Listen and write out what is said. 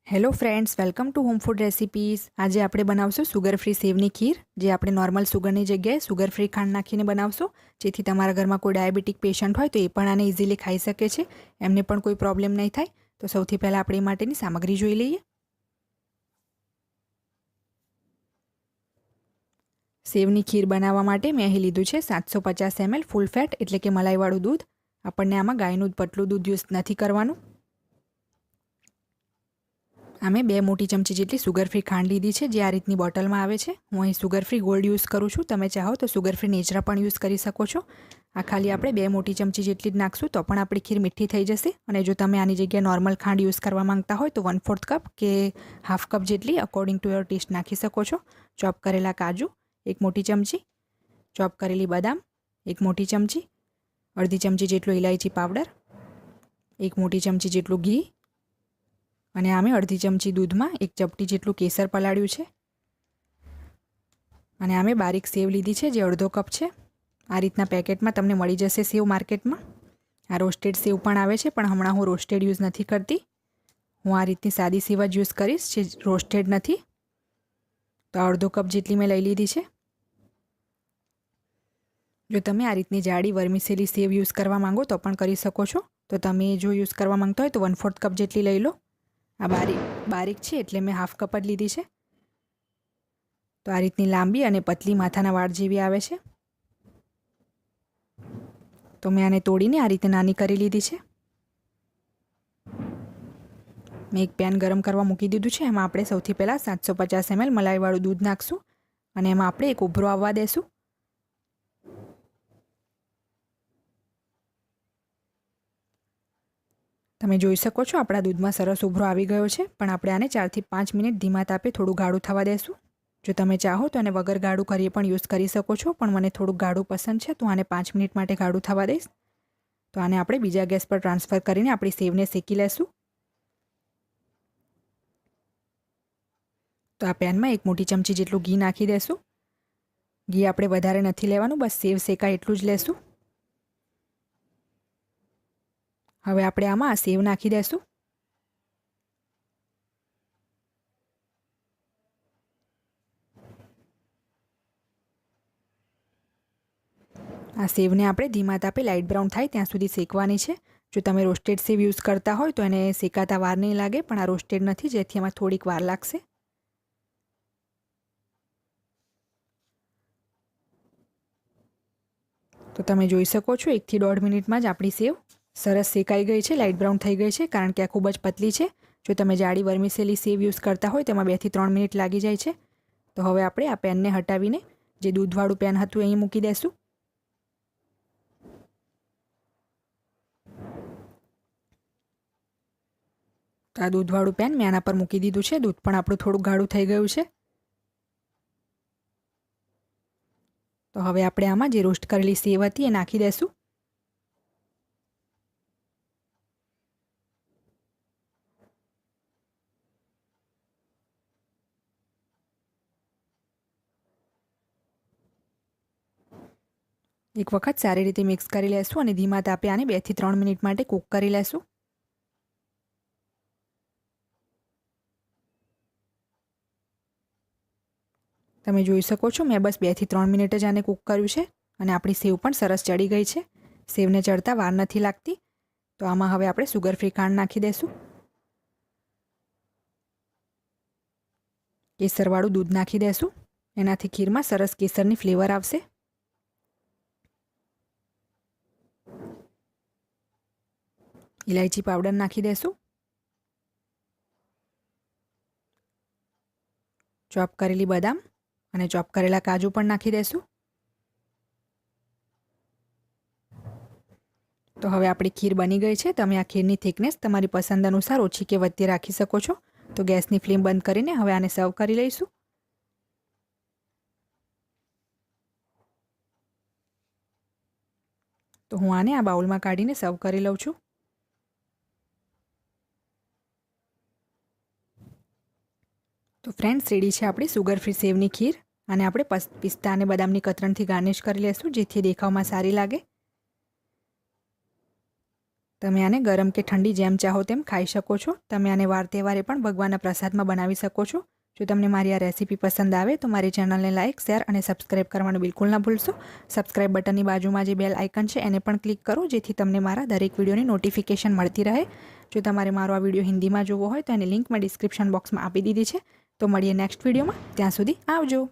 Hello friends, welcome to home food recipes. આજે આપણે બનાવશું સુગર ફ્રી સેવની ખીર, જે આપણે નોર્મલ સુગરની જગ્યાએ સુગર ફ્રી ખાંડ નાખીને બનાવશું, જેથી તમારા ઘરમાં કોઈ ડાયાબિટીક પેશન્ટ હોય તો એ પણ આને ઇઝીલી ખાઈ શકે છે, એમને પણ કોઈ પ્રોબ્લેમ નહીં થાય. તો સૌથી પહેલાં આપણે એ માટેની સામગ્રી જોઈ લઈએ. સેવની ખીર બનાવવા માટે મેં અહીં લીધું છે 750 ml ફૂલ ફેટ એટલે કે મલાઈવાળું દૂધ. આપણને આમાં ગાયનું પતલું દૂધ યુઝ નથી કરવાનું. આમે 2 મોટી ચમચી જેટલી સુગર ફ્રી ખાંડ લીધી છે, જે આ રીતની બોટલમાં આવે છે. હું અહીં સુગર ફ્રી ગોલ્ડ યુઝ કરું છું. તમે ચાહો તો સુગર ફ્રી નેચરા પણ યુઝ કરી શકો છો. આ ખાલી આપણે 2 મોટી ચમચી જેટલી જ નાખશું તો પણ આપણી ખીર મીઠી થઈ જશે. અને જો તમે આની જગ્યાએ નોર્મલ ખાંડ યુઝ કરવા માંગતા હોય તો 1/4 કપ કે હાફ કપ જેટલી અકોર્ડિંગ ટુ યોર ટેસ્ટ નાખી શકો છો. ચોપ કરેલા કાજુ 1 મોટી ચમચી, ચોપ કરેલી બદામ 1 મોટી ચમચી, અડધી ચમચી જેટલો ઇલાયચી પાવડર, 1 મોટી ચમચી જેટલું ઘી, અને આમે અડધી ચમચી દૂધમાં 1 ચપટી જેટલું કેસર પલાળ્યું છે. અને આમે બારીક સેવ લીધી છે, જે અડધો કપ છે. આ રીતના પેકેટમાં તમને મળી જશે સેવ માર્કેટમાં. આ રોસ્ટેડ સેવ પણ આવે છે, પણ હમણાં હું રોસ્ટેડ યુઝ નથી કરતી. હું આ રીતની સાદી સેવ જ યુઝ કરીશ, જે રોસ્ટેડ નથી. તો અડધો કપ જેટલી મેં લઈ લીધી છે. જો તમે આ રીતની જાડી વર્મિસેલી સેવ યુઝ કરવા માંગો તો પણ કરી શકો છો. તો તમે જો યુઝ કરવા માંગતા હોય તો 1/4 કપ જેટલી લઈ લો. આ બારીક છે એટલે મેં હાફ કપ જ લીધી છે. તો આ રીતની લાંબી અને પતલી માથાના વાળ જેવી આવે છે. તો મેં આને તોડીને આ રીતે નાની કરી લીધી છે. મેં એક પેન ગરમ કરવા મૂકી દીધું છે. એમાં આપણે સૌથી પહેલાં 750 ml મલાઈવાળું દૂધ નાખશું અને એમાં આપણે એક ઉભરો આવવા દેશું. તમે જોઈ શકો છો આપણા દૂધમાં સરસ ઉભરો આવી ગયો છે, પણ આપણે આને 4 થી 5 મિનિટ ધીમા તાપે થોડું ગાઢું થવા દેશું. જો તમે ચાહો તો આને વગર ગાઢું કરીએ પણ યુઝ કરી શકો છો, પણ મને થોડુંક ગાઢું પસંદ છે, તો આને 5 મિનિટ માટે ગાઢું થવા દઈશ. તો આને આપણે બીજા ગેસ પર ટ્રાન્સફર કરીને આપણી સેવને શેકી લેશું. તો આ પેનમાં 1 મોટી ચમચી જેટલું ઘી નાખી દેશું. ઘી આપણે વધારે નથી લેવાનું, બસ સેવ શેકાય એટલું જ લેશું. હવે આપણે આમાં આ સેવ નાખી દેશું. આ સેવને આપણે ધીમા તાપે લાઇટ બ્રાઉન થાય ત્યાં સુધી શેકવાની છે. જો તમે રોસ્ટેડ સેવ યુઝ કરતા હોય તો એને શેકાતા વાર નહીં લાગે, પણ આ રોસ્ટેડ નથી, જેથી એમાં થોડીક વાર લાગશે. તો તમે જોઈ શકો છો 1 થી 1.5 મિનિટમાં જ આપણી સેવ સરસ શેકાઈ ગઈ છે, લાઇટ બ્રાઉન થઈ ગઈ છે, કારણ કે આ ખૂબ જ પતલી છે. જો તમે જાડી વર્મિસેલી સેવ યુઝ કરતા હોય તેમાં 2 થી 3 મિનિટ લાગી જાય છે. તો હવે આપણે આ પેનને હટાવીને જે દૂધવાળું પેન હતું અહીં મૂકી દેશું. તો આ દૂધવાળું પેન મેં આના પર મૂકી દીધું છે. દૂધ પણ આપણું થોડું ગાઢું થઈ ગયું છે. તો હવે આપણે આમાં જે રોસ્ટ કરેલી સેવ હતી એ નાખી દેશું. એક વખત સારી રીતે મિક્સ કરી લેશું અને ધીમા તાપે આને 2 થી 3 મિનિટ માટે કૂક કરી લેશું. તમે જોઈ શકો છો મેં બસ 2 થી 3 મિનિટ જ આને કૂક કર્યું છે અને આપણી સેવ પણ સરસ ચડી ગઈ છે. સેવને ચડતા વાર નથી લાગતી. તો આમાં હવે આપણે સુગર ફ્રી ખાંડ નાખી દેશું. કેસરવાળું દૂધ નાખી દેશું. એનાથી ખીરમાં સરસ કેસરની ફ્લેવર આવશે. ઇલાયચી પાવડર નાખી દેશું. ચોપ કરેલી બદામ અને ચોપ કરેલા કાજુ પણ નાખી દેશું. તો હવે આપણી ખીર બની ગઈ છે. તમે આ ખીરની થિકનેસ તમારી પસંદ અનુસાર ઓછી કે વધતી રાખી શકો છો. તો ગેસની ફ્લેમ બંધ કરીને હવે આને સર્વ કરી લઈશું. તો હું આને આ બાઉલમાં કાઢીને સર્વ કરી લઉં છું. તો ફ્રેન્ડ્સ, રેડી છે આપણી સુગર ફ્રી સેવની ખીર. અને આપણે પિસ્તા અને બદામની કતરણથી ગાર્નિશ કરી લેશું, જેથી દેખાવમાં સારી લાગે. તમે આને ગરમ કે ઠંડી જેમ ચાહો તેમ ખાઈ શકો છો. તમે આને વાર તહેવારે પણ ભગવાનના પ્રસાદમાં બનાવી શકો છો. જો તમને મારી આ રેસીપી પસંદ આવે તો મારી ચેનલને લાઇક, શેર અને સબસ્ક્રાઇબ કરવાનું બિલકુલ ના ભૂલશો. સબસ્ક્રાઇબ બટનની બાજુમાં જે બેલ આઇકન છે એને પણ ક્લિક કરો, જેથી તમને મારા દરેક વિડીયોની નોટિફિકેશન મળતી રહે. જો તમારે મારો આ વિડીયો હિન્દીમાં જોવો હોય તો એની લિંક મેં ડિસ્ક્રિપ્શન બોક્સમાં આપી દીધી છે. તો મળીએ નેક્સ્ટ વિડીયોમાં. ત્યાં સુધી આવજો.